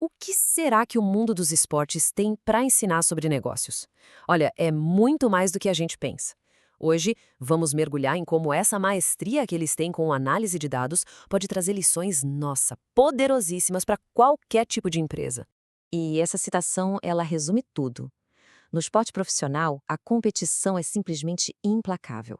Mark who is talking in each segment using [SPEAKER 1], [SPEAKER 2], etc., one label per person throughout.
[SPEAKER 1] O que será que o mundo dos esportes tem para ensinar sobre negócios? Olha, é muito mais do que a gente pensa. Hoje, vamos mergulhar em como essa maestria que eles têm com análise de dados pode trazer lições, nossa, poderosíssimas para qualquer tipo de empresa.
[SPEAKER 2] E essa citação, ela resume tudo. No esporte profissional, a competição é simplesmente implacável.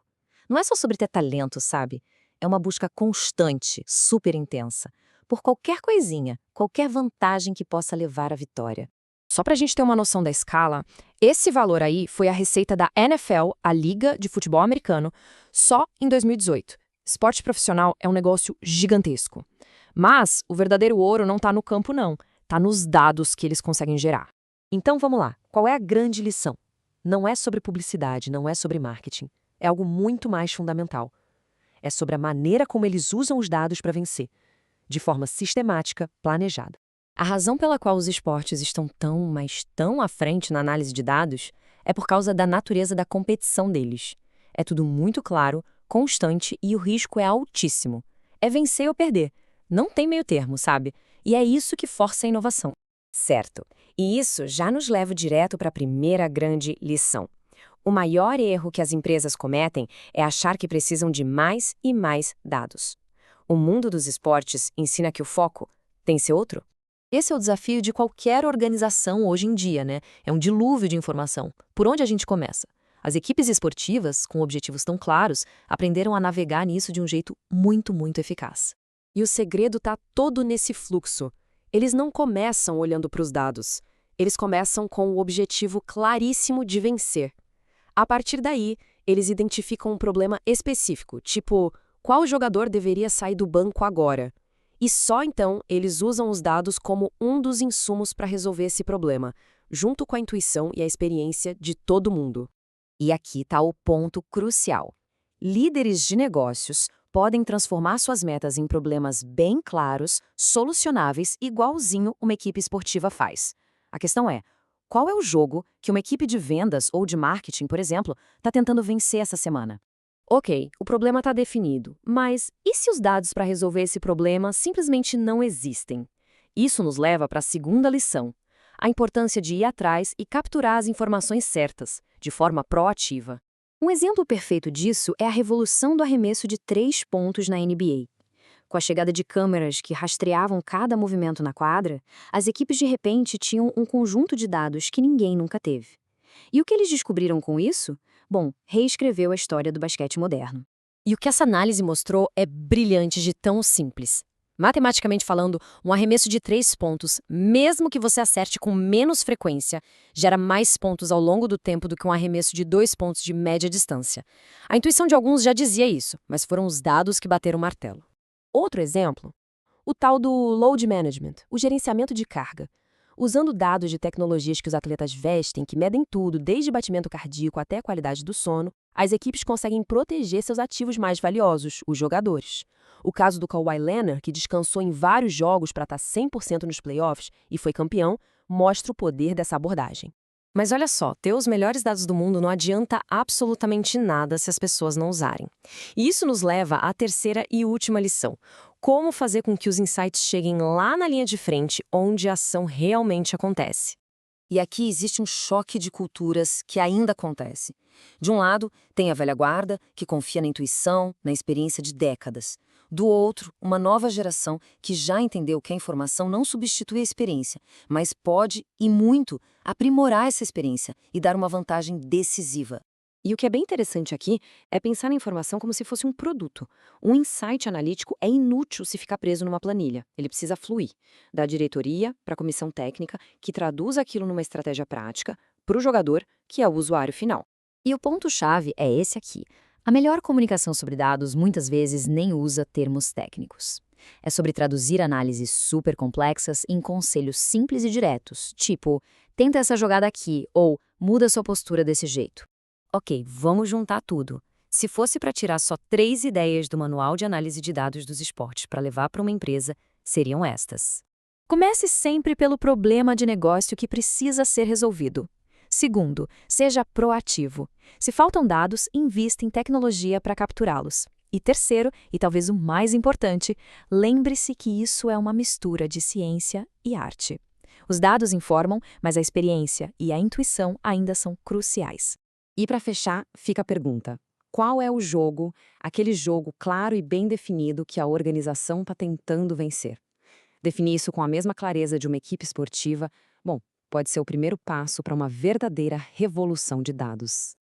[SPEAKER 2] Não é só sobre ter talento, sabe? É uma busca constante, super intensa, por qualquer coisinha, qualquer vantagem que possa levar à vitória.
[SPEAKER 3] Só para a gente ter uma noção da escala, esse valor aí foi a receita da NFL, a Liga de Futebol Americano, só em 2018. Esporte profissional é um negócio gigantesco. Mas o verdadeiro ouro não está no campo, não. Está nos dados que eles conseguem gerar.
[SPEAKER 2] Então vamos lá, qual é a grande lição? Não é sobre publicidade, não é sobre marketing. É algo muito mais fundamental. É sobre a maneira como eles usam os dados para vencer, de forma sistemática, planejada.
[SPEAKER 3] A razão pela qual os esportes estão tão, mas tão à frente na análise de dados é por causa da natureza da competição deles. É tudo muito claro, constante e o risco é altíssimo. É vencer ou perder. Não tem meio termo, sabe? E é isso que força a inovação.
[SPEAKER 1] Certo. E isso já nos leva direto para a primeira grande lição. O maior erro que as empresas cometem é achar que precisam de mais e mais dados. O mundo dos esportes ensina que o foco tem que ser outro.
[SPEAKER 2] Esse é o desafio de qualquer organização hoje em dia, né? É um dilúvio de informação. Por onde a gente começa? As equipes esportivas, com objetivos tão claros, aprenderam a navegar nisso de um jeito muito, muito eficaz.
[SPEAKER 1] E o segredo está todo nesse fluxo. Eles não começam olhando para os dados. Eles começam com o objetivo claríssimo de vencer. A partir daí, eles identificam um problema específico, tipo, qual jogador deveria sair do banco agora? E só então eles usam os dados como um dos insumos para resolver esse problema, junto com a intuição e a experiência de todo mundo.
[SPEAKER 2] E aqui está o ponto crucial. Líderes de negócios podem transformar suas metas em problemas bem claros, solucionáveis, igualzinho uma equipe esportiva faz. A questão é, qual é o jogo que uma equipe de vendas ou de marketing, por exemplo, está tentando vencer essa semana?
[SPEAKER 1] Ok, o problema está definido, mas e se os dados para resolver esse problema simplesmente não existem? Isso nos leva para a segunda lição, a importância de ir atrás e capturar as informações certas, de forma proativa.
[SPEAKER 2] Um exemplo perfeito disso é a revolução do arremesso de 3 pontos na NBA. Com a chegada de câmeras que rastreavam cada movimento na quadra, as equipes de repente tinham um conjunto de dados que ninguém nunca teve. E o que eles descobriram com isso? Bom, reescreveu a história do basquete moderno.
[SPEAKER 1] E o que essa análise mostrou é brilhante de tão simples. Matematicamente falando, um arremesso de 3 pontos, mesmo que você acerte com menos frequência, gera mais pontos ao longo do tempo do que um arremesso de 2 pontos de média distância. A intuição de alguns já dizia isso, mas foram os dados que bateram o martelo. Outro exemplo, o tal do load management, o gerenciamento de carga. Usando dados de tecnologias que os atletas vestem, que medem tudo, desde batimento cardíaco até a qualidade do sono, as equipes conseguem proteger seus ativos mais valiosos, os jogadores. O caso do Kawhi Leonard, que descansou em vários jogos para estar 100% nos playoffs e foi campeão, mostra o poder dessa abordagem. Mas olha só, ter os melhores dados do mundo não adianta absolutamente nada se as pessoas não usarem. E isso nos leva à terceira e última lição. Como fazer com que os insights cheguem lá na linha de frente, onde a ação realmente acontece. E aqui existe um choque de culturas que ainda acontece. De um lado, tem a velha guarda, que confia na intuição, na experiência de décadas. Do outro, uma nova geração que já entendeu que a informação não substitui a experiência, mas pode, e muito, aprimorar essa experiência e dar uma vantagem decisiva. E o que é bem interessante aqui é pensar na informação como se fosse um produto. Um insight analítico é inútil se ficar preso numa planilha. Ele precisa fluir, da diretoria para a comissão técnica, que traduz aquilo numa estratégia prática, para o jogador, que é o usuário final.
[SPEAKER 2] E o ponto-chave é esse aqui. A melhor comunicação sobre dados muitas vezes nem usa termos técnicos. É sobre traduzir análises super complexas em conselhos simples e diretos, tipo, tenta essa jogada aqui, ou muda sua postura desse jeito. Ok, vamos juntar tudo. Se fosse para tirar só 3 ideias do Manual de Análise de Dados dos Esportes para levar para uma empresa, seriam estas. Comece sempre pelo problema de negócio que precisa ser resolvido. Segundo, seja proativo. Se faltam dados, invista em tecnologia para capturá-los. E terceiro, e talvez o mais importante, lembre-se que isso é uma mistura de ciência e arte. Os dados informam, mas a experiência e a intuição ainda são cruciais.
[SPEAKER 3] E para fechar, fica a pergunta: qual é o jogo, aquele jogo claro e bem definido que a organização está tentando vencer? Definir isso com a mesma clareza de uma equipe esportiva, bom, pode ser o primeiro passo para uma verdadeira revolução de dados.